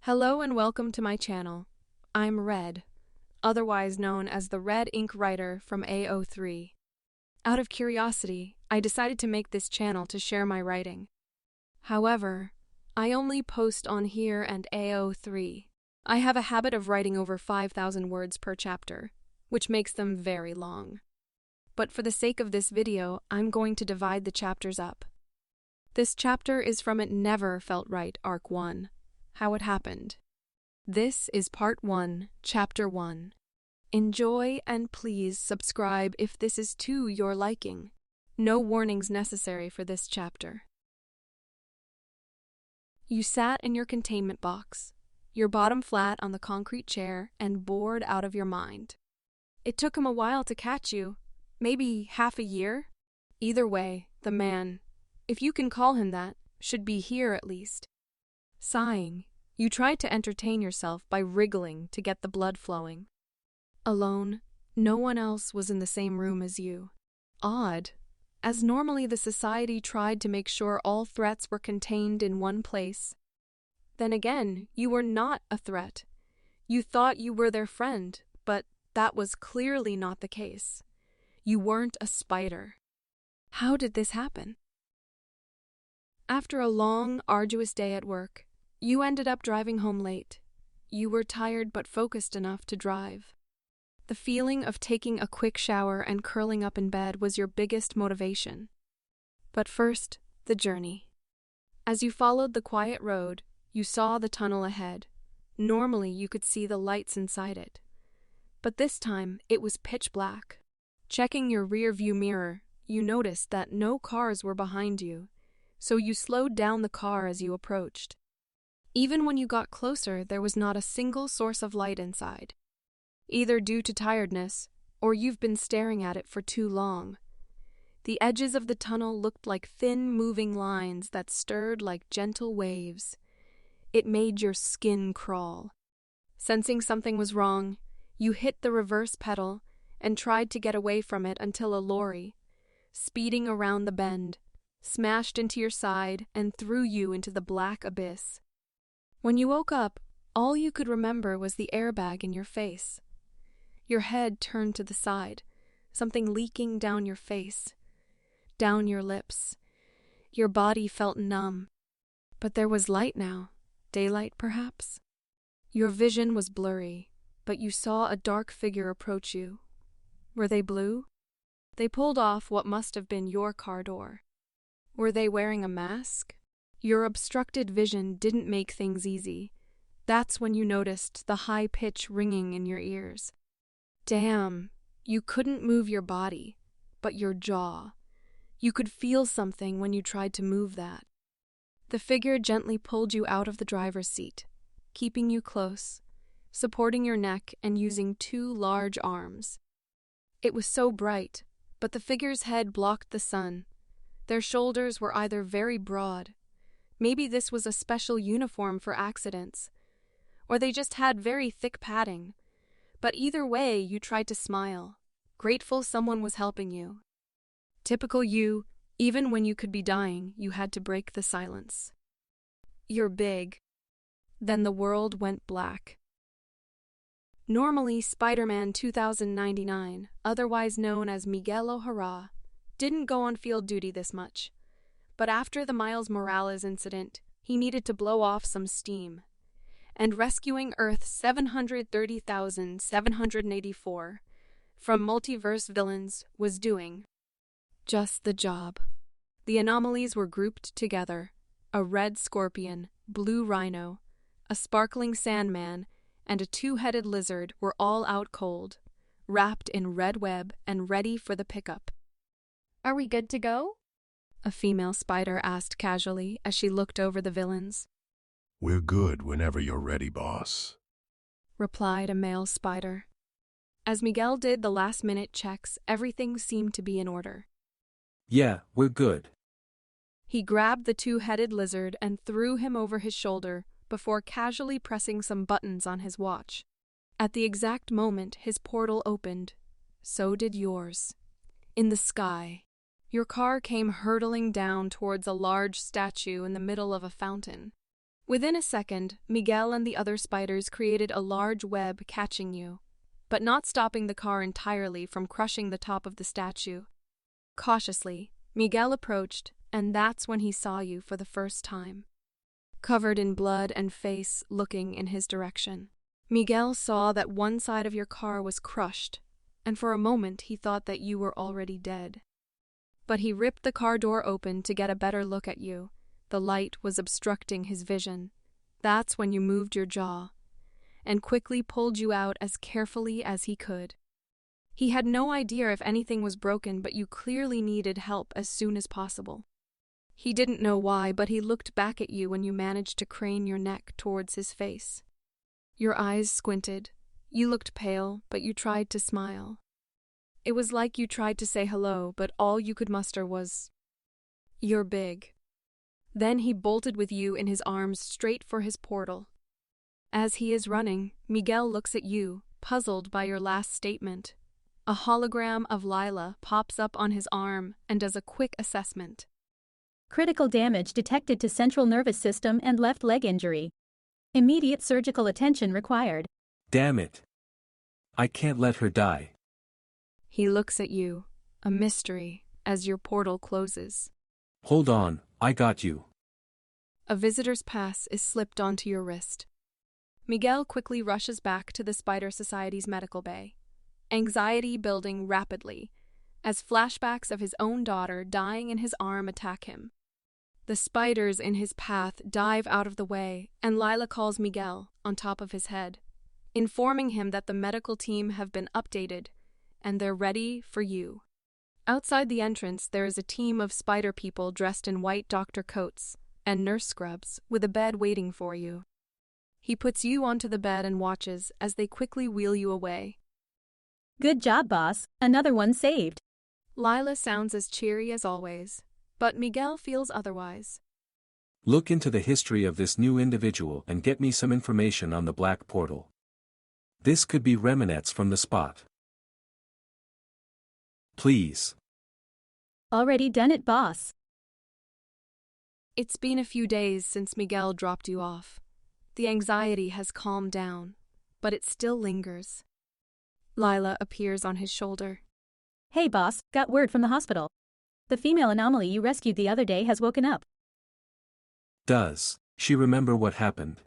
Hello and welcome to my channel. I'm Red, otherwise known as the TheRedInkWriter from AO3. Out of curiosity, I decided to make this channel to share my writing. However, I only post on here and AO3. I have a habit of writing over 5,000 words per chapter, which makes them very long. But for the sake of this video, I'm going to divide the chapters up. This chapter is from It Never Felt Right, Arc 1. How it happened. This is Part 1, Chapter 1. Enjoy and please subscribe if this is to your liking. No warnings necessary for this chapter. You sat in your containment box, your bottom flat on the concrete chair and bored out of your mind. It took him a while to catch you, maybe half a year. Either way, the man, if you can call him that, should be here at least. Sighing, you tried to entertain yourself by wriggling to get the blood flowing. Alone, no one else was in the same room as you. Odd, as normally the society tried to make sure all threats were contained in one place. Then again, you were not a threat. You thought you were their friend, but that was clearly not the case. You weren't a spider. How did this happen? After a long, arduous day at work, you ended up driving home late. You were tired but focused enough to drive. The feeling of taking a quick shower and curling up in bed was your biggest motivation. But first, the journey. As you followed the quiet road, you saw the tunnel ahead. Normally, you could see the lights inside it. But this time, it was pitch black. Checking your rear-view mirror, you noticed that no cars were behind you, so you slowed down the car as you approached. Even when you got closer, there was not a single source of light inside. Either due to tiredness, or you've been staring at it for too long. The edges of the tunnel looked like thin, moving lines that stirred like gentle waves. It made your skin crawl. Sensing something was wrong, you hit the reverse pedal and tried to get away from it until a lorry, speeding around the bend, smashed into your side and threw you into the black abyss. When you woke up, all you could remember was the airbag in your face. Your head turned to the side, something leaking down your face, down your lips. Your body felt numb. But there was light now, daylight perhaps. Your vision was blurry, but you saw a dark figure approach you. Were they blue? They pulled off what must have been your car door. Were they wearing a mask? Your obstructed vision didn't make things easy. That's when you noticed the high pitch ringing in your ears. Damn, you couldn't move your body, but your jaw. You could feel something when you tried to move that. The figure gently pulled you out of the driver's seat, keeping you close, supporting your neck and using two large arms. It was so bright, but the figure's head blocked the sun. Their shoulders were either very broad, maybe this was a special uniform for accidents, or they just had very thick padding. But either way, you tried to smile, grateful someone was helping you. Typical you, even when you could be dying, you had to break the silence. You're big. Then the world went black. Normally, Spider-Man 2099, otherwise known as Miguel O'Hara, didn't go on field duty this much. But after the Miles Morales incident, he needed to blow off some steam. And rescuing Earth 730,784 from multiverse villains was doing just the job. The anomalies were grouped together. A red scorpion, blue rhino, a sparkling sandman, and a two-headed lizard were all out cold, wrapped in red web and ready for the pickup. Are we good to go? A female spider asked casually as she looked over the villains. We're good whenever you're ready, boss, replied a male spider. As Miguel did the last-minute checks, everything seemed to be in order. Yeah, we're good. He grabbed the two-headed lizard and threw him over his shoulder before casually pressing some buttons on his watch. At the exact moment his portal opened, so did yours. In the sky, your car came hurtling down towards a large statue in the middle of a fountain. Within a second, Miguel and the other spiders created a large web catching you, but not stopping the car entirely from crushing the top of the statue. Cautiously, Miguel approached, and that's when he saw you for the first time. Covered in blood and face looking in his direction. Miguel saw that one side of your car was crushed, and for a moment he thought that you were already dead. But he ripped the car door open to get a better look at you. The light was obstructing his vision. That's when you moved your jaw, and quickly pulled you out as carefully as he could. He had no idea if anything was broken, but you clearly needed help as soon as possible. He didn't know why, but he looked back at you when you managed to crane your neck towards his face. Your eyes squinted. You looked pale, but you tried to smile. It was like you tried to say hello, but all you could muster was, "You're big." Then he bolted with you in his arms straight for his portal. As he is running, Miguel looks at you, puzzled by your last statement. A hologram of Lila pops up on his arm and does a quick assessment. Critical damage detected to central nervous system and left leg injury. Immediate surgical attention required. Damn it. I can't let her die. He looks at you, a mystery, as your portal closes. Hold on, I got you. A visitor's pass is slipped onto your wrist. Miguel quickly rushes back to the Spider Society's medical bay, anxiety building rapidly, as flashbacks of his own daughter dying in his arm attack him. The spiders in his path dive out of the way, and Lila calls Miguel on top of his head, informing him that the medical team have been updated and they're ready for you. Outside the entrance, there is a team of spider people dressed in white doctor coats and nurse scrubs with a bed waiting for you. He puts you onto the bed and watches as they quickly wheel you away. Good job, boss. Another one saved. Lila sounds as cheery as always, but Miguel feels otherwise. Look into the history of this new individual and get me some information on the black portal. This could be remnants from the spot. Please. Already done it, boss. It's been a few days since Miguel dropped you off. The anxiety has calmed down, but it still lingers. Lila appears on his shoulder. Hey, boss, got word from the hospital. The female anomaly you rescued the other day has woken up. Does she remember what happened?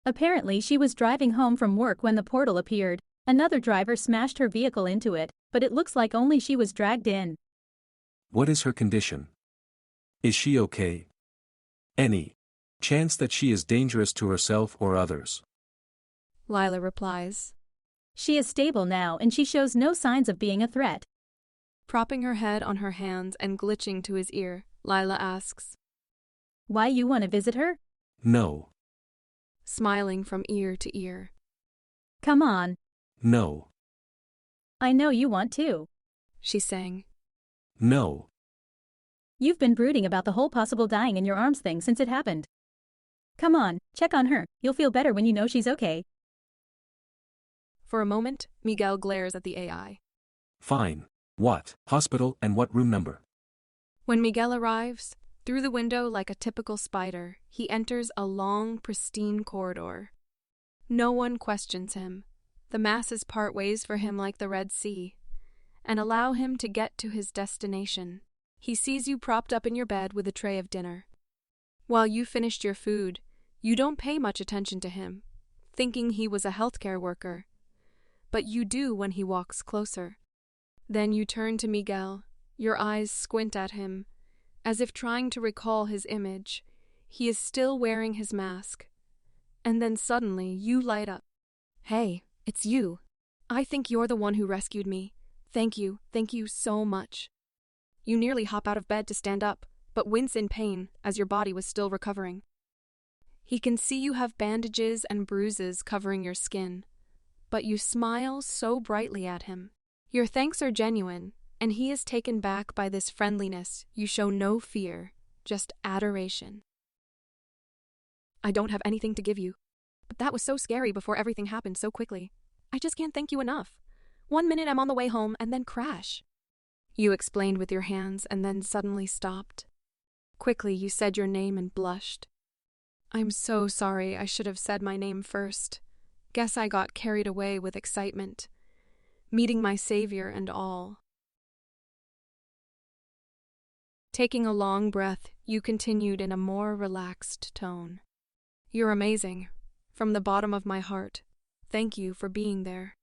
Apparently, she was driving home from work when the portal appeared. Another driver smashed her vehicle into it, but it looks like only she was dragged in. What is her condition? Is she okay? Any chance that she is dangerous to herself or others? Lila replies. She is stable now and she shows no signs of being a threat. Propping her head on her hands and glitching to his ear, Lila asks, Why you want to visit her? No. Smiling from ear to ear. Come on. No. I know you want to. She sang. No. You've been brooding about the whole possible dying in your arms thing since it happened. Come on, check on her. You'll feel better when you know she's okay. For a moment, Miguel glares at the AI. Fine. What hospital and what room number? When Miguel arrives, through the window like a typical spider, he enters a long, pristine corridor. No one questions him. The masses part ways for him like the Red Sea, and allow him to get to his destination. He sees you propped up in your bed with a tray of dinner. While you finished your food, you don't pay much attention to him, thinking he was a healthcare worker. But you do when he walks closer. Then you turn to Miguel, your eyes squint at him, as if trying to recall his image. He is still wearing his mask. And then suddenly you light up. Hey, it's you. I think you're the one who rescued me. Thank you so much. You nearly hop out of bed to stand up, but wince in pain as your body was still recovering. He can see you have bandages and bruises covering your skin, but you smile so brightly at him. Your thanks are genuine, and he is taken back by this friendliness. You show no fear, just adoration. I don't have anything to give you, but that was so scary before everything happened so quickly. I just can't thank you enough. 1 minute I'm on the way home and then crash. You explained with your hands and then suddenly stopped. Quickly you said your name and blushed. I'm so sorry. I should have said my name first. Guess I got carried away with excitement. Meeting my savior and all. Taking a long breath, you continued in a more relaxed tone. You're amazing. From the bottom of my heart. Thank you for being there.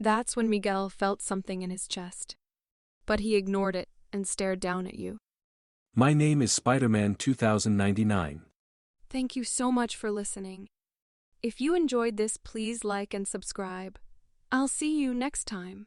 That's when Miguel felt something in his chest. But he ignored it and stared down at you. My name is Spider-Man 2099. Thank you so much for listening. If you enjoyed this, please like and subscribe. I'll see you next time.